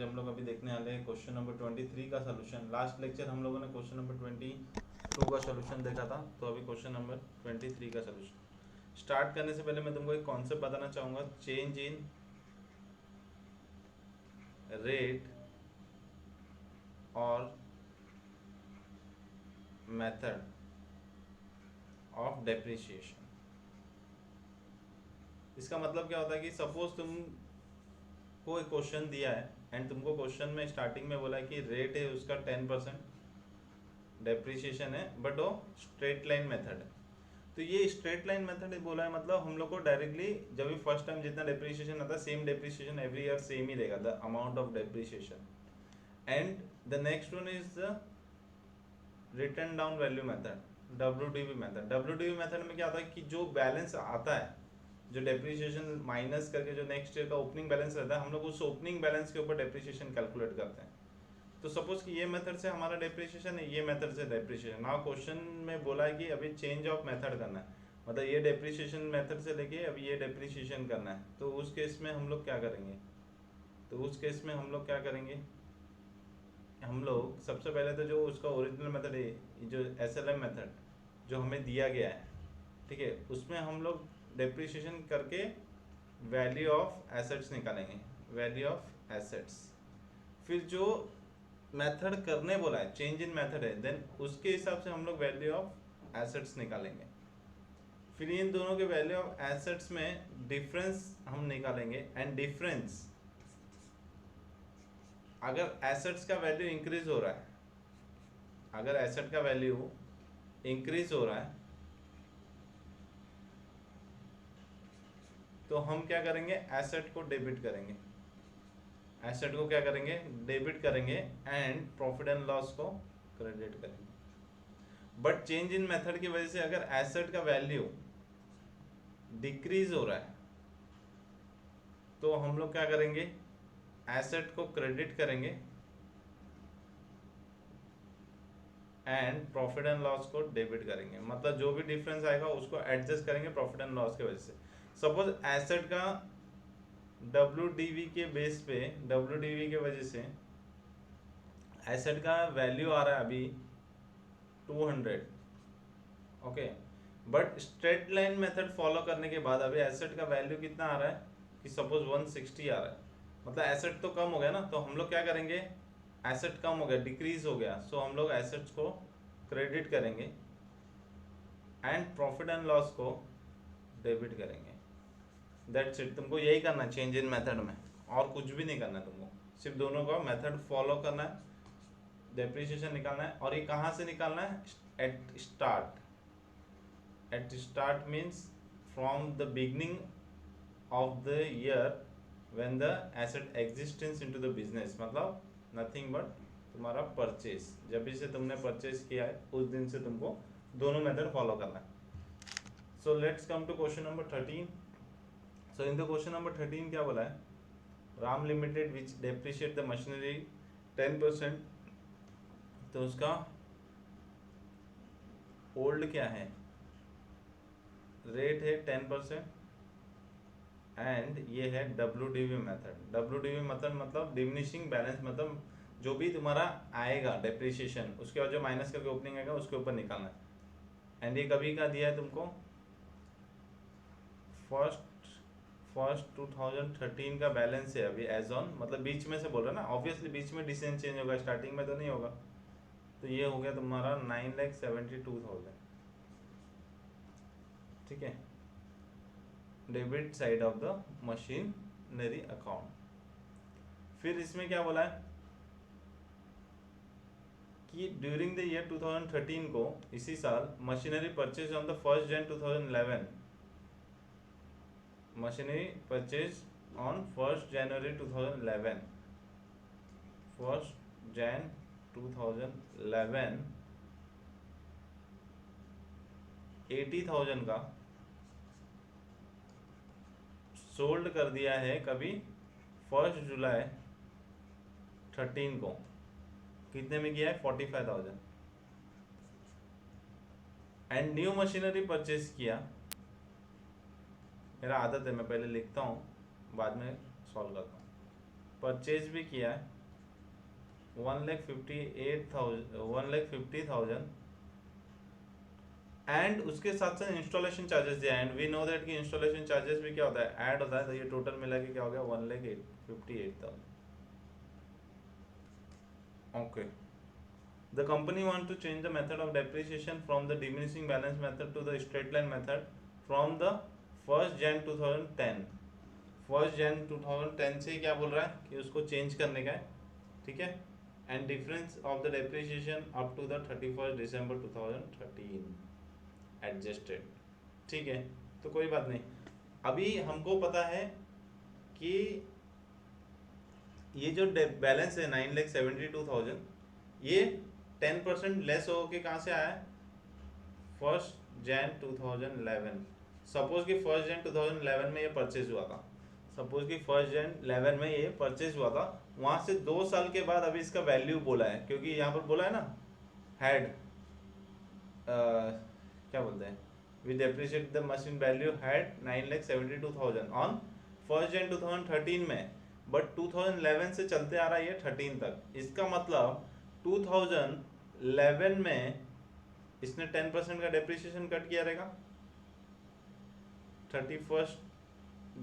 आज हम लोग अभी देखने वाले हैं क्वेश्चन नंबर 23 का सोल्यूशन। लास्ट लेक्चर हम लोगों ने क्वेश्चन नंबर 22 का सोल्यूशन देखा था, तो अभी क्वेश्चन नंबर 23 का सोल्यूशन। स्टार्ट करने से पहले मैं तुमको एक कॉन्सेप्ट बताना चाहूँगा, चेंज इन रेट और मेथड ऑफ डेप्रिसिएशन। इसका मतलब क्या होता है कि सपोज तुमको एक क्वेश्चन दिया है एंड तुमको क्वेश्चन में स्टार्टिंग में बोला है कि रेट है उसका 10%, डेप्रिसिएशन है बट वो स्ट्रेट लाइन मेथड है। तो ये स्ट्रेट लाइन मेथड बोला है, मतलब हम लोग को डायरेक्टली जब भी फर्स्ट टाइम जितना डेप्रिसिएशन आता है same depreciation every year same ही रहेगा, the amount of depreciation. And the next one is the written down value method, WDV method. WDV method में क्या होता है कि जो बैलेंस आता है, जो डेप्रिसिएशन माइनस करके जो नेक्स्ट ईयर का ओपनिंग बैलेंस रहता है, हम लोग उस ओपनिंग बैलेंस के ऊपर डेप्रिसिएशन कैलकुलेट करते हैं। तो सपोज कि ये मेथड से हमारा डेप्रिसिएशन है, ये मेथड से डेप्रिसिएशन। नाउ क्वेश्चन में बोला है कि अभी चेंज ऑफ मेथड करना है, मतलब ये डेप्रिसिएशन मेथड से लेके अभी ये डेप्रिसिएशन करना है। तो उस केस में हम लोग क्या करेंगे, हम लोग सबसे पहले तो जो उसका ओरिजिनल मेथड है, जो SLM मेथड जो हमें दिया गया है, ठीक है, उसमें हम लोग डेप्रिसिएशन करके वैल्यू ऑफ एसेट्स निकालेंगे, वैल्यू ऑफ एसेट्स। फिर जो मेथड करने बोला है चेंज इन मेथड है, देन उसके हिसाब से हम लोग वैल्यू ऑफ एसेट्स निकालेंगे। फिर इन दोनों के वैल्यू ऑफ एसेट्स में डिफरेंस हम निकालेंगे। एंड डिफरेंस अगर एसेट्स का वैल्यू इंक्रीज हो रहा है, अगर एसेट का वैल्यू इंक्रीज हो रहा है तो हम क्या करेंगे, एसेट को डेबिट करेंगे, एसेट को क्या करेंगे, डेबिट करेंगे एंड प्रॉफिट एंड लॉस को क्रेडिट करेंगे। बट चेंज इन मेथड की वजह से अगर एसेट का वैल्यू डिक्रीज हो रहा है तो हम लोग क्या करेंगे, एसेट को क्रेडिट करेंगे एंड प्रॉफिट एंड लॉस को डेबिट करेंगे। मतलब जो भी डिफरेंस आएगा उसको एडजस्ट करेंगे प्रॉफिट एंड लॉस की वजह से। सपोज एसेट का WDV के बेस पे, WDV के वजह से एसेट का वैल्यू आ रहा है अभी 200, okay, but straight line method follow करने के बाद अभी एसेट का वैल्यू कितना आ रहा है कि सपोज 160 आ रहा है, मतलब एसेट तो कम हो गया ना। तो हम लोग क्या करेंगे, एसेट कम हो गया, डिक्रीज हो गया, सो हम लोग एसेट्स को क्रेडिट करेंगे एंड प्रॉफिट एंड लॉस को डेबिट करेंगे। That's it. तुमको यही करना है चेंज इन मेथड में, और कुछ भी नहीं करना है तुमको, सिर्फ दोनों का मेथड फॉलो करना है, डेप्रिसिएशन निकालना है। और ये कहाँ से निकालना है, at start. At start means from the beginning of the year when the asset existence into the business, मतलब नथिंग बट तुम्हारा परचेज, जब भी से तुमने परचेज किया है उस दिन से तुमको दोनों मेथड फॉलो करना है। So let's come to question number 13। So in the question number 13 क्या बोला है, Ram limited which depreciate the machinery 10%, तो उसका ओल्ड क्या है, रेट है 10% एंड ये है WDV मेथड। WDV मतलब डिमिनिशिंग बैलेंस, मतलब जो भी तुम्हारा आएगा डेप्रिसिएशन उसके बाद जो माइनस करके ओपनिंग आएगा उसके ऊपर निकालना है। एंड ये कभी का दिया है तुमको, फर्स्ट 2013 का बैलेंस है अभी एज ऑन, मतलब बीच में से बोल रहा है ना, ऑब्वियसली बीच में डिसीजन चेंज होगा, स्टार्टिंग में तो नहीं होगा। तो ये हो गया तुम्हारा 9,72,000, ठीक है, debit side of the machinery account. फिर इसमें क्या बोला है कि ड्यूरिंग द ईयर 2013 को, इसी साल, machinery purchase on the 1 Jan 2011, machinery purchase on 1 January 2011, 1 Jan 2011 80,000 का सोल्ड कर दिया है कभी 1 July 13 को, कितने में किया है 45,000। एंड न्यू मशीनरी परचेज किया, मेरा आदत है मैं पहले लिखता हूँ बाद में सॉल्व करता हूँ। परचेज भी किया है 1,50,000 एंड उसके साथ साथ इंस्टॉलेशन चार्जेस दिया एंड वी नो दैट कि इंस्टॉलेशन चार्जेस भी क्या होता है, ऐड होता है, तो ये टोटल मिला के क्या हो गया 1,58,000. Okay. The company want to change the method of depreciation from the diminishing balance method to the straight line method from the 1st Jan 2010. 1st Jan 2010 से क्या बोल रहा है कि उसको चेंज करने का है, ठीक है, and difference of the depreciation up to the 31st December 2013 adjusted. ठीक है, तो कोई बात नहीं. अभी हमको पता है कि ये जो बैलेंस है 9,72,000 ये 10% लेस हो के कहाँ से आया है 1st Jan 2011. सपोज कि 1st Jan 2011 में ये परचेज हुआ था, सपोज कि 1st Jan 11 में ये परचेज हुआ था, वहाँ से 2 साल के बाद अभी इसका वैल्यू बोला है, क्योंकि यहाँ पर बोला है ना हैड क्या बोलते हैं, we depreciate the machine value had 9,72,000 on 1st Jan 2013 में, बट 2011 से चलते आ रहा है ये 13 तक. इसका मतलब 2011 में इसने 10% का डेप्रिसिएशन कट किया रहेगा 31st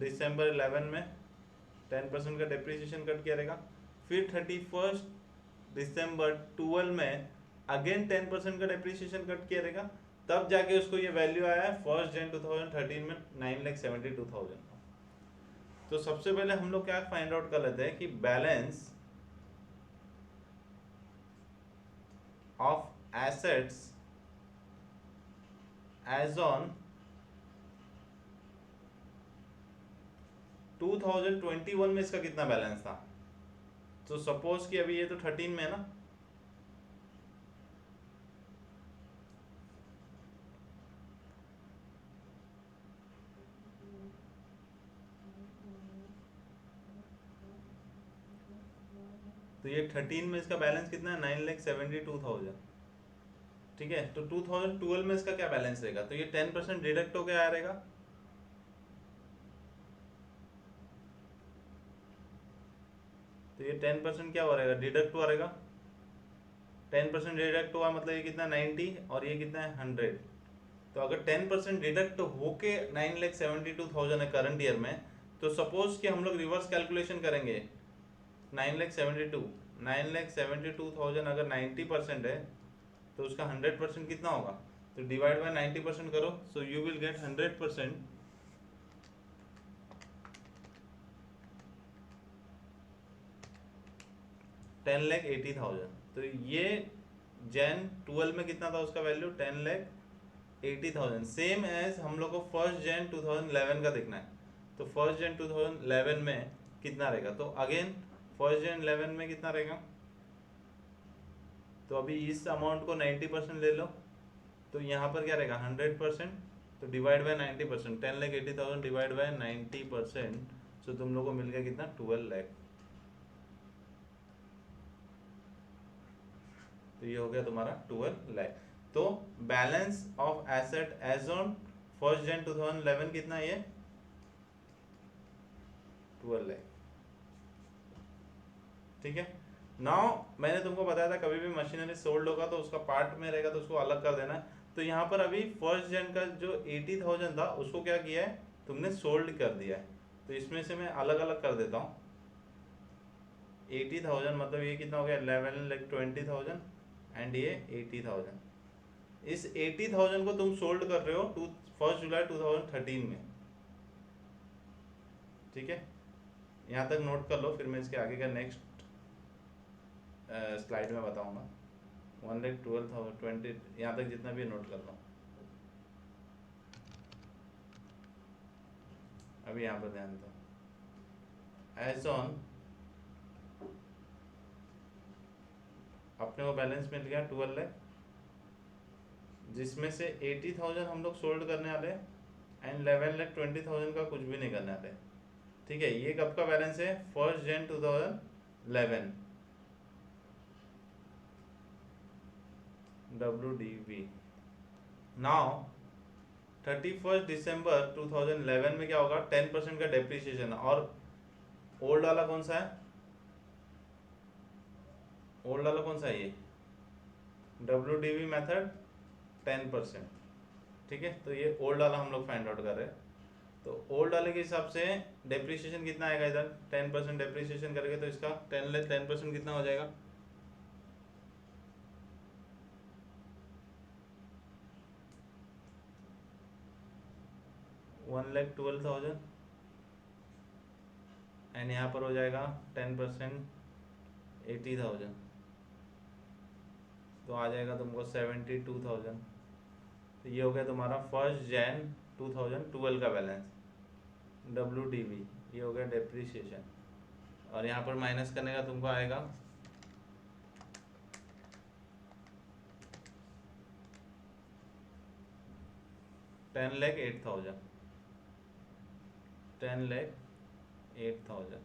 December 11 में 10% का डेप्रिसिएशन कट किया रहेगा, फिर 31st December 12 में अगेन 10% का डेप्रिसिएशन कट किया रहेगा, तब जाके उसको ये वैल्यू आया है 1st Jan 2013 में 9,72,000. तो सबसे पहले हम लोग क्या फाइंड आउट कर लेते हैं कि balance of assets as on 2021 में इसका कितना बैलेंस था. तो सपोज कि अभी ये तो 13 में है ना, तो ये 13 में इसका बैलेंस कितना है 9,72,000. ठीक है, तो 2012 में इसका क्या बैलेंस रहेगा, तो ये 10% डिडक्ट होके आया रहेगा, तो ये 10% क्या हो रहेगा डिडक्ट हुआ रहेगा, 10% डिडक्ट हुआ मतलब ये कितना 90 और ये कितना है 100. तो अगर 10% डिडक्ट होके 9,72,000 है करंट ईयर में, तो सपोज कि हम लोग रिवर्स कैलकुलेशन करेंगे 9,72,000 अगर 90% है तो उसका 100% कितना होगा, तो डिवाइड बाय 90% करो, सो यू विल गेट 100%. $10,80,000. तो ये Jan 12 में कितना था उसका वैल्यू 10,80,000. सेम एज हम लोग को 1st Jan 2011 का देखना है, तो 1st Jan 2011 में कितना रहेगा, तो अगेन 1st Jan 11 में कितना रहेगा, तो अभी इस अमाउंट को 90% ले लो, तो यहाँ पर क्या रहेगा 100%, तो डिवाइड बाय 90%, 10,80,000 डिवाइड बाय 90%, सो तुम लोग को मिल गया कितना 12 लाख. तो ये हो गया तुम्हारा 12 लाख. तो balance of asset as on 1st Jan 2011 कितना है ये 12 लाख. ठीक है. नाउ मैंने तुमको बताया था कभी भी मशीनरी सोल्ड होगा तो उसका पार्ट में रहेगा तो उसको अलग कर देना. तो यहाँ पर अभी 1st Jan का जो 80,000 था उसको क्या किया है तुमने सोल्ड कर दिया है, तो इसमें से मैं अलग अलग कर देता हूँ. 80,000 मतलब ये कितना हो गया 11,20,000 एंड ये 80,000. इस 80,000 को तुम सोल्ड कर रहे हो 1st July 2013 में. ठीक है, यहाँ तक नोट कर लो, फिर मैं इसके आगे का नेक्स्ट स्लाइड में बताऊंगा. 1,12,020 यहाँ तक जितना भी नोट कर लो. अभी यहाँ पर ध्यान दो. एज ऑन अपने को बैलेंस मिल गया 12 लाख, जिसमें से 80,000 हम लोग सोल्ड करने वाले एंड 11,20,000 का कुछ भी नहीं करने वाले. ठीक है, ये कब का बैलेंस है 1st Jan 2011 WDV. Now 31st December 2011 में क्या होगा 10% का डेप्रिसिएशन, और ओल्ड वाला कौन सा है ओल्ड वाला कौन सा है ये, WDV मेथड 10%, ठीक है। तो ये ओल्ड वाला हम लोग फाइंड आउट कर रहे हैं। तो ओल्ड वाले के हिसाब से डेप्रिसिएशन कितना आएगा, इधर 10% डेप्रिसिएशन करेंगे तो इसका 10% कितना हो जाएगा, 1,12,000 एंड यहाँ पर हो जाएगा 10% 80,000, तो आ जाएगा तुमको 72,000। तो ये हो गया तुम्हारा 1 Jan 2012 का बैलेंस, WDV, ये हो गया डेप्रिसिएशन। और यहाँ पर माइनस करने का तुमको आएगा 10,08,000, 10,08,000।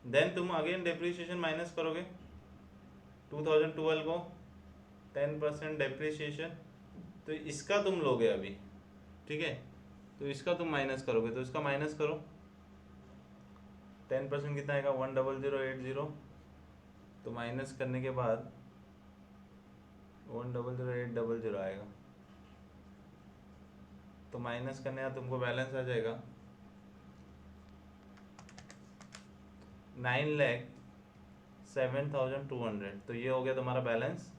देन तुम अगेन डेप्रिसिएशन माइनस करोगे 2012 को, 10% डेप्रिसिएशन, तो इसका तुम लोगे अभी, ठीक है। तो इसका तुम माइनस करोगे, तो इसका माइनस करो, 10% कितना आएगा, 1,00,80। तो माइनस करने के बाद 1,00,800 आएगा। तो माइनस करने का तुमको बैलेंस आ जाएगा 9,07,200। तो ये हो गया तुम्हारा बैलेंस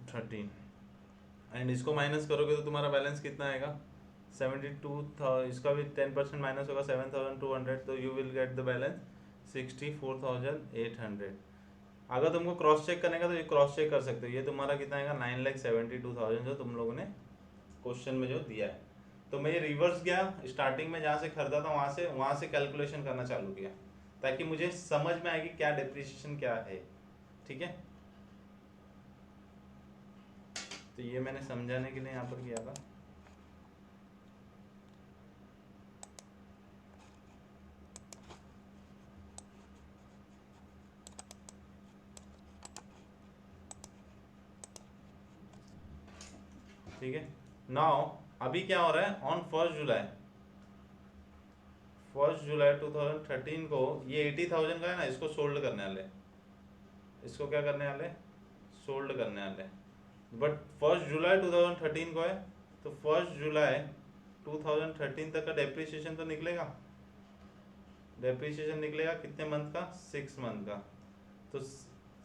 13। एंड इसको माइनस करोगे तो तुम्हारा बैलेंस कितना आएगा, 72,000। इसका भी 10% माइनस होगा 7,200, तो you will get the balance 64,800। अगर तुमको क्रॉस चेक करने का तो ये क्रॉस चेक कर सकते हो, ये तुम्हारा कितना आएगा 9,72,000 जो तुम लोगों ने क्वेश्चन में जो दिया है। तो मैं ये रिवर्स गया, स्टार्टिंग में जहाँ से खरीदा था वहाँ से कैलकुलेशन करना चालू किया, ताकि मुझे समझ में आए कि क्या डिप्रिसिएशन क्या है, ठीक है। तो ये मैंने समझाने के लिए यहाँ पर किया था। ठीक है, नाउ अभी क्या हो रहा है, ऑन 1 जुलाई 2013 को ये 80,000 का है ना, इसको सोल्ड करने वाले, इसको क्या करने वाले, सोल्ड करने वाले। बट 1 जुलाई 2013 को है, तो 1 जुलाई 2013 तक का डेप्रिसिएशन तो निकलेगा, डेप्रिसिएशन निकलेगा कितने मंथ का, 6 मंथ का। तो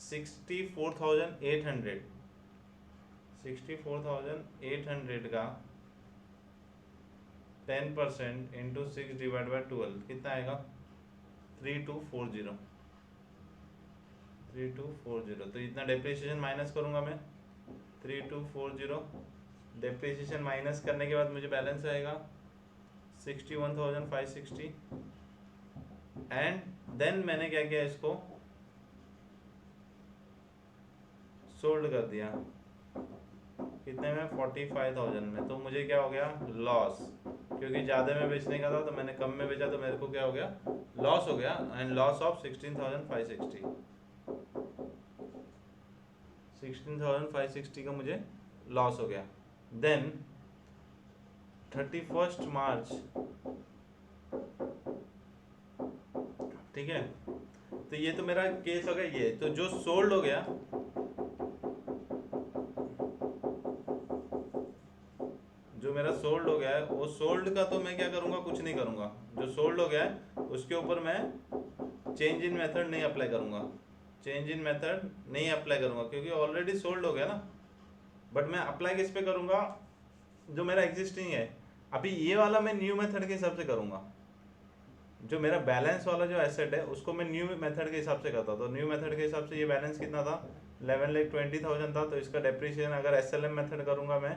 64,800 का 10% इंटू 6 डिवाइड बाई 12 कितना आएगा, 3240। तो इतना डेप्रिसिएशन माइनस करूंगा मैं, 3240। डेप्रिसिएशन माइनस करने के बाद मुझे बैलेंस आएगा 61,560। एंड देन मैंने क्या किया, इसको सोल्ड कर दिया कितने में, 45,000 में। तो मुझे क्या हो गया, लॉस, क्योंकि ज़्यादा में बेचने का था तो मैंने कम में बेचा, तो मेरे को क्या हो गया, लॉस हो गया। एंड लॉस ऑफ 16,560, 16,560 का मुझे लॉस हो गया। देन 31 मार्च, ठीक है। तो ये तो मेरा केस हो गया, ये तो जो सोल्ड हो गया, जो मेरा सोल्ड हो गया है, वो सोल्ड का तो मैं क्या करूंगा, कुछ नहीं करूंगा। जो सोल्ड हो गया है उसके ऊपर मैं चेंज इन मेथड नहीं अप्लाई करूंगा, चेंज इन मेथड नहीं अप्लाई करूंगा, क्योंकि ऑलरेडी सोल्ड हो गया ना। बट मैं अप्लाई किस पे करूंगा, जो मेरा एग्जिस्टिंग है। अभी ये वाला मैं न्यू मेथड के हिसाब से करूंगा, जो मेरा बैलेंस वाला जो एसेट है उसको मैं न्यू मेथड के हिसाब से करता। तो न्यू मेथड के हिसाब से ये बैलेंस कितना था, 11,20,000 था। तो इसका डेप्रिसिएशन अगर SLM मेथड करूंगा मैं,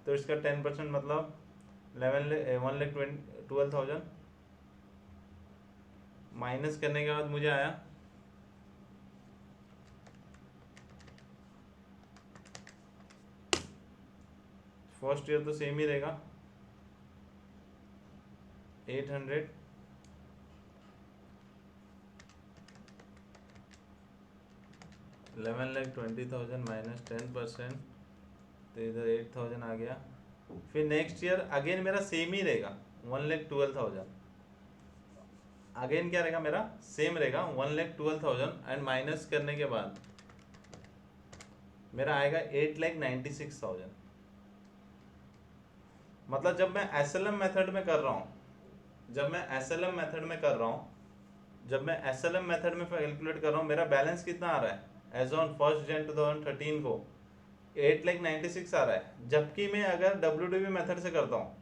तो इसका 10% मतलब 1,12,000 माइनस करने के बाद मुझे आया फर्स्ट ईयर तो सेम ही रहेगा 800, 11,20,000 माइनस 10%, तो इधर 8,000 आ गया। फिर नेक्स्ट ईयर अगेन मेरा सेम ही रहेगा 1,12,000, अगेन क्या रहेगा मेरा, सेम रहेगा 1,12,000 एंड माइनस करने के बाद मेरा आएगा 8,96,000। मतलब जब मैं एसएलएम मेथड में कर रहा हूँ जब मैं एसएलएम मेथड में कैलकुलेट कर रहा हूँ, मेरा बैलेंस कितना आ रहा है एज ऑन 1 Jan 2013 को 8,96,000 आ रहा है। जबकि मैं अगर WDV मेथड से करता हूँ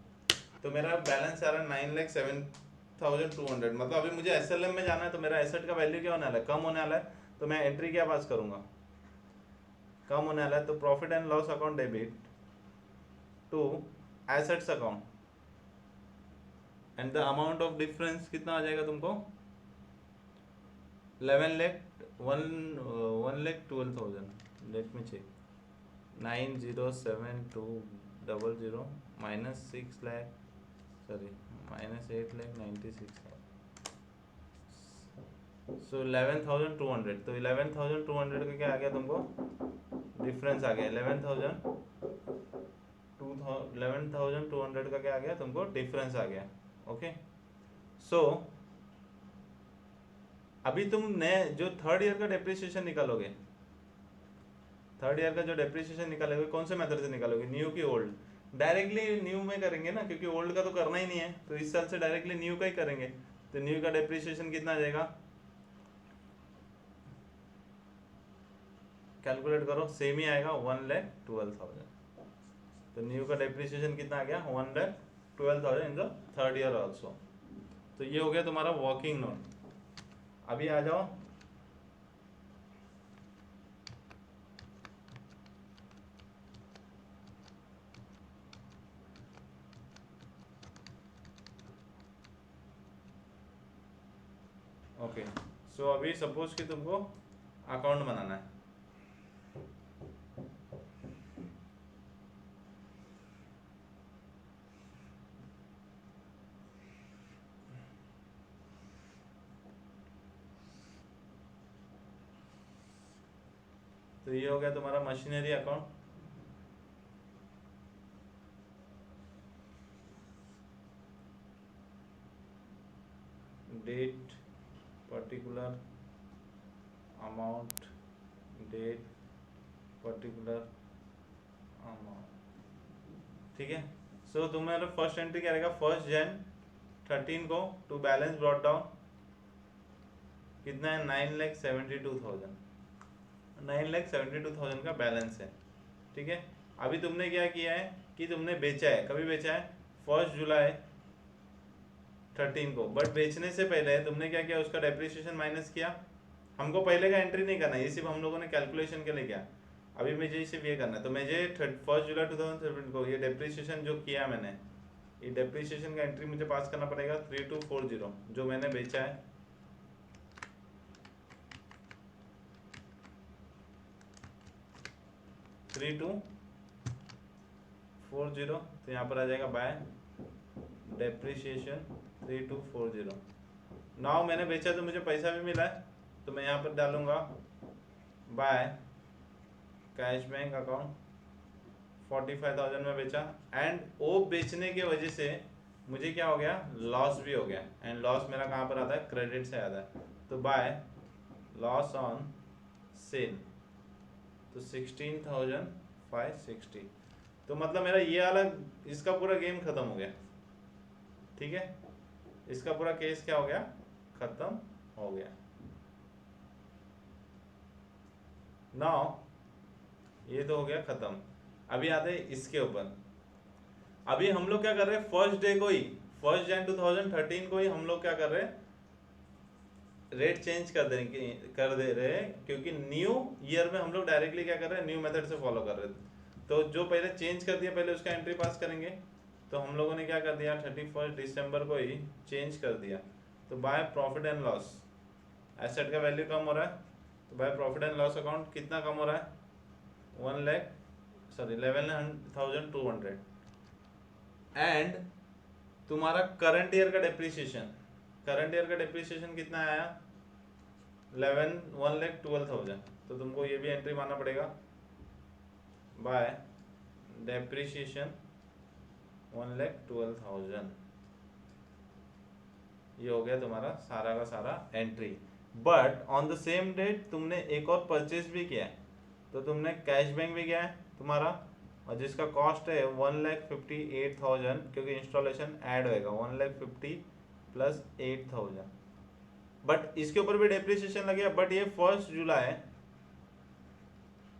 तो मेरा बैलेंस आ रहा है 9,07,200। मतलब अभी मुझे एसएलएम में जाना है तो मेरा एसेट का वैल्यू क्या होने वाला है, कम होने वाला है। तो मैं एंट्री क्या पास करूंगा, कम होने वाला है। तो profit and loss account debit to assets account and the amount of difference कितना आ जाएगा तुमको, 1,12,000। Let me check, 9,07,200 minus 6 lakh, sorry minus 8,96,000। So 11,200। तो 11,200 का क्या आ गया तुमको, डिफरेंस आ गया 11,200 का क्या आ गया तुमको, डिफरेंस आ गया। ओके, सो अभी तुम नए जो थर्ड ईयर का डेप्रिसिएशन निकालोगे, थर्ड ईयर का जो डेप्रिसिएशन निकालोगे कौन से मेथड से निकालोगे, न्यू की ओल्ड? डायरेक्टली न्यू में करेंगे ना, क्योंकि ओल्ड का तो करना ही नहीं है। तो इस साल से डायरेक्टली न्यू का ही करेंगे। तो न्यू का डेप्रिसिएशन कितना आ जाएगा, कैलकुलेट करो, सेम ही आएगा 1,12,000। तो न्यू का डेप्रिसिएशन कितना आ गया, 1,12,000 in the third year also. तो ये हो गया तुम्हारा वर्किंग नोट। अभी आ जाओ ओके। सो अभी सपोज कि तुमको अकाउंट बनाना है, तो ये हो गया तुम्हारा machinery account. Date particular amount, date particular amount, ठीक है। सो तुम्हारा फर्स्ट एंट्री क्या रहेगा, 1 Jan 13 को टू बैलेंस ब्रॉट डाउन कितना है, 9,72,000। 9,72,000 का बैलेंस है, ठीक है। अभी तुमने क्या किया है कि तुमने बेचा है, कभी बेचा है, 1 July 13 को। बट बेचने से पहले तुमने क्या किया, उसका डेप्रिसिएशन माइनस किया। हमको पहले का एंट्री नहीं करना है, ये सिर्फ हम लोगों ने कैलकुलेशन के लिए किया। अभी मुझे सिर्फ ये करना है। तो मुझे 1 July 2017 को ये डेप्रिसिएशन जो किया मैंने, ये डेप्रिसिएशन का एंट्री मुझे पास करना पड़ेगा 3240 जो मैंने बेचा है। थ्री टू 40, तो यहाँ पर आ जाएगा बाय डेप्रिसिएशन 3240। नाउ मैंने बेचा तो मुझे पैसा भी मिला है, तो मैं यहाँ पर डालूंगा बाय कैश बैंक अकाउंट 45,000 में बेचा। एंड वो बेचने के वजह से मुझे क्या हो गया, लॉस भी हो गया। एंड लॉस मेरा कहाँ पर आता है, क्रेडिट से आता है। तो बाय लॉस ऑन सेल, तो 16,560। तो मतलब मेरा ये अलग, इसका पूरा गेम खत्म हो गया, ठीक है। इसका पूरा केस क्या हो गया, खत्म हो गया। नाउ ये तो हो गया खत्म। अभी आते हैं इसके ऊपर। अभी हम लोग क्या कर रहे हैं, फर्स्ट डे को ही, 1 Jan 2013 को ही हम लोग क्या कर रहे हैं, रेट चेंज कर दे रहे हैं, क्योंकि न्यू ईयर में हम लोग डायरेक्टली क्या कर रहे हैं, न्यू मेथड से फॉलो कर रहे थे। तो जो पहले चेंज कर दिया, पहले उसका एंट्री पास करेंगे। तो हम लोगों ने क्या कर दिया, 31 दिसंबर को ही चेंज कर दिया। तो by profit and loss, asset का वैल्यू कम हो रहा है, तो by profit and loss account कितना कम हो रहा है, 11,200। एंड तुम्हारा करंट ईयर का डेप्रिसिएशन कितना आया, 1,12,000। तो तुमको ये भी एंट्री मानना पड़ेगा बाय डेप्रिसिएशन 1,12,000। ये हो गया तुम्हारा सारा का सारा entry. But on the same date तुमने एक और परचेज भी किया है, तो तुमने कैश बैंक भी किया है तुम्हारा, और जिसका कॉस्ट है 1,58,000, क्योंकि इंस्टॉलेशन ऐड होएगा 1,50,000 प्लस 8,000। बट इसके ऊपर भी डेप्रिसिएशन लगेगा, बट ये 1 जुलाई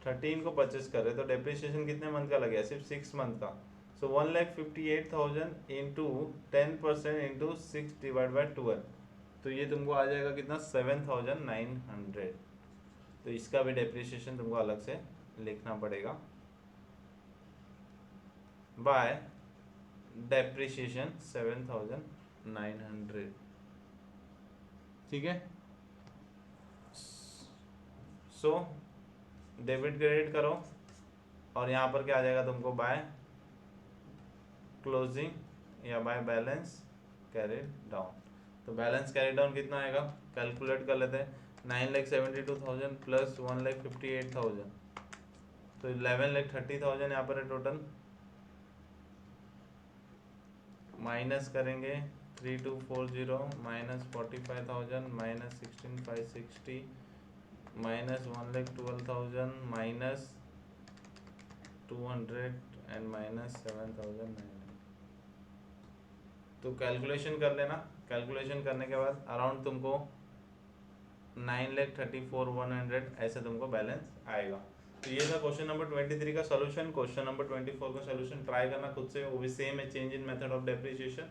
13 को परचेस कर रहे, तो डेप्रिसिएशन कितने मंथ का लगेगा? सिर्फ 6 मंथ का। सो 1,58,000 इंटू 10% इंटू 6 डिवाइड बाई 12, तो ये तुमको आ जाएगा कितना? 7,900। तो इसका भी डेप्रिसिएशन तुमको अलग से लिखना पड़ेगा बाय डेप्रिसिएशन 7,900। ठीक है, सो डेबिट क्रेडिट करो, और यहाँ पर क्या आ जाएगा तुमको? बाय क्लोजिंग या बाय बैलेंस कैरिड डाउन। तो बैलेंस कैरी डाउन कितना आएगा? कैलकुलेट कर लेते हैं। 9,72,000 प्लस 1,58,000, तो 11,30,000 यहाँ पर है टोटल। माइनस करेंगे 3,240 minus 45,000 minus 16,560 minus 1,12,000 minus 200 and minus 7,900। तो कैलकुलेशन कर लेना। कैलकुलेशन करने के बाद अराउंड तुमको 9,34,100 ऐसे तुमको बैलेंस आएगा। तो ये था क्वेश्चन नंबर 23 का सॉल्यूशन। क्वेश्चन नंबर 24 का सॉल्यूशन ट्राई करना खुद से, वो भी सेम है, change in method of depreciation.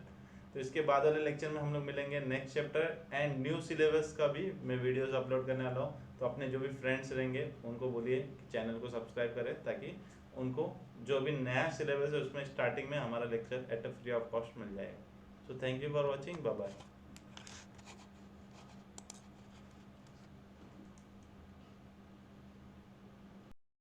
तो इसके बाद वाले लेक्चर में हम लोग मिलेंगे next chapter and new syllabus का भी मैं वीडियोस अपलोड करने वाला हूँ। तो अपने जो भी फ्रेंड्स रहेंगे उनको बोलिए चैनल को सब्सक्राइब करें, ताकि उनको जो भी नया सिलेबस है उसमें स्टार्टिंग में हमारा lecture at a free of cost मिल जाएगा। So thank you for watching. Bye bye.